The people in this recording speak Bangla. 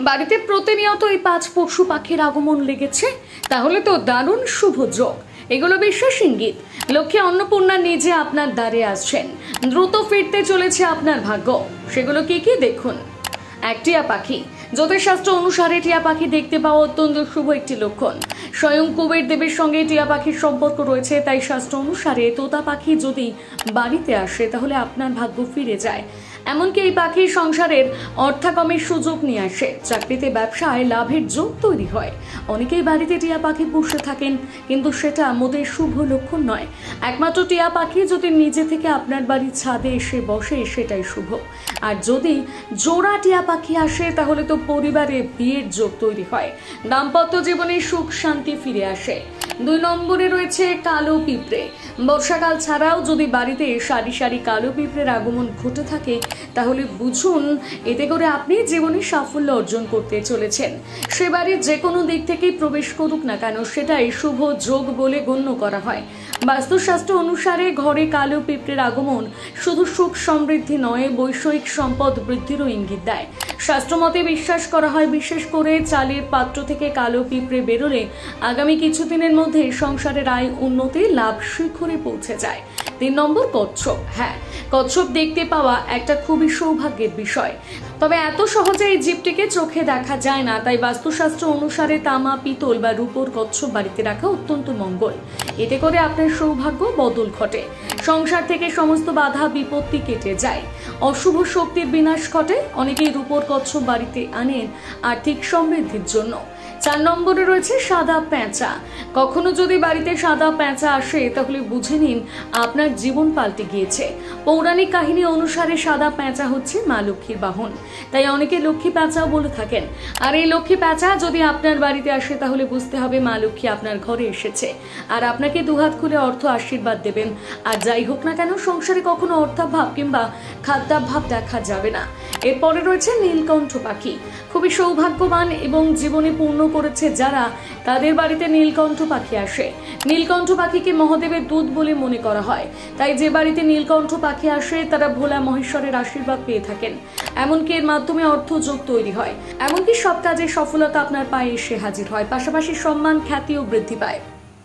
বাড়িতে প্রতিনিয়ত এই 5 পশু পাখির আগমন লেগেছে, তাহলে তো দারুণ শুভ যোগ। এগুলো বিশেষ ইঙ্গিত লক্ষ্মী অন্নপূর্ণা নিজে আপনার দ্বারে আসছেন, দ্রুত ফিরতে চলেছে আপনার ভাগ্য। সেগুলো কি কি দেখুন। এক, টিয়া পাখি। জ্যোতিষশাস্ত্র অনুসারে টিয়া পাখি দেখতে পাওয়া অত্যন্ত শুভ একটি লক্ষণ। স্বয়ং কুবের দেবের সঙ্গে টিয়া পাখির সম্পর্ক রয়েছে, তাই শাস্ত্র অনুসারে তোতা পাখি যদি বাড়িতে আসে তাহলে আপনার ভাগ্য ফিরে যায়। এমনকি এই পাখির সংসারের অর্থাগমের সুযোগ নিয়ে আসে, চাকরিতে ব্যবসায় লাভের যোগ তৈরি হয়। অনেকেই বাড়িতে টিয়া পাখি পুষে থাকেন, কিন্তু সেটা মোটেই শুভ লক্ষণ নয়। একমাত্র টিয়া পাখি যদি নিজে থেকে আপনার বাড়ির ছাদে এসে বসে সেটাই শুভ। আর যদি জোড়া টিয়া পাখি আসে তাহলে তো পরিবারে বিয়ের যোগ তৈরি হয়, দাম্পত্য জীবনে সুখ শান্তি ফিরে আসে। 2 নম্বরে রয়েছে কালো পিঁপড়ে। বর্ষাকাল ছাড়াও যদি বাড়িতে সারি সারি কালো পিঁপড়ের আগমন ঘটে থাকে তাহলে বুঝুন এতে করে আপনি জীবনে সাফল্য অর্জন করতে চলেছেন। সে বাড়ির যে কোনো দিক থেকেই প্রবেশ করুক না কেন সেটাই শুভ যোগ বলে গণ্য করা হয়। বাস্তুশাস্ত্র অনুসারে ঘরে কালো পিঁপড়ের আগমন শুধু সুখ সমৃদ্ধি নয়, বৈষয়িক সম্পদ বৃদ্ধিরও ইঙ্গিত দেয়। শাস্ত্রমতে বিশ্বাস করা হয় বিশেষ করে চালের পাত্র থেকে কালো পিঁপড়ে বেরোলে আগামী কিছুদিনের মধ্যে সংসারের আয় উন্নতি লাভ শিখরে পৌঁছে যায়। 3 নম্বর, কচ্ছপ। হ্যাঁ, কচ্ছপ দেখতে পাওয়া একটা খুবই সৌভাগ্যের বিষয়, তবে এত সহজে এই জীবটিকে চোখে দেখা যায় না। তাই বাস্তুশাস্ত্র অনুসারে তামা, পিতল বা রূপোর কচ্ছপ বাড়িতে রাখা অত্যন্ত মঙ্গল। এতে করে আপনার সৌভাগ্য বদল ঘটে, সংসার থেকে সমস্ত বাধা বিপত্তি কেটে যায়, অশুভ শক্তির বিনাশ ঘটে। অনেকেই রূপোর কচ্ছপ বাড়িতে আনেন আর্থিক সমৃদ্ধির জন্য। 4 নম্বরে রয়েছে সাদা পেঁচা। কখনো যদি বাড়িতে সাদা পেঁচা আসে তাহলে বুঝে নিন আপনার জীবন পাল্টে গিয়েছে। পৌরাণিক কাহিনী অনুসারে সাদা পেঁচা হচ্ছে মা লক্ষ্মীর বাহন, তাই অনেকে লক্ষ্মী পেঁচাও বলে থাকেন। আর এই লক্ষ্মী পেঁচা যদি আপনার বাড়িতে আসে তাহলে বুঝতে হবে মা লক্ষ্মী আপনার ঘরে এসেছে আর আপনাকে দুহাত খুলে অর্থ আশীর্বাদ দেবেন। আর যাই হোক না কেন, সংসারে কখনো অর্থাভাব কিংবা খাদ্যাভাব দেখা যাবে না। এরপরে রয়েছে নীলকণ্ঠ পাখি। খুবই সৌভাগ্যবান এবং জীবনে পূর্ণ করেছে যারা, তাদের বাড়িতে নীলকণ্ঠ পাখি আসে। নীলকণ্ঠ পাখিকে মহাদেবের দূত বলে মনে করা হয়, তাই যে বাড়িতে নীলকণ্ঠ পাখি আসে তারা ভোলা মহেশ্বরের আশীর্বাদ পেয়ে থাকেন। এমনকি এর মাধ্যমে অর্থযোগ তৈরি হয়, এমনকি সব কাজে সফলতা আপনার পায়ে এসে হাজির হয়, পাশাপাশি সম্মান খ্যাতিও বৃদ্ধি পায়।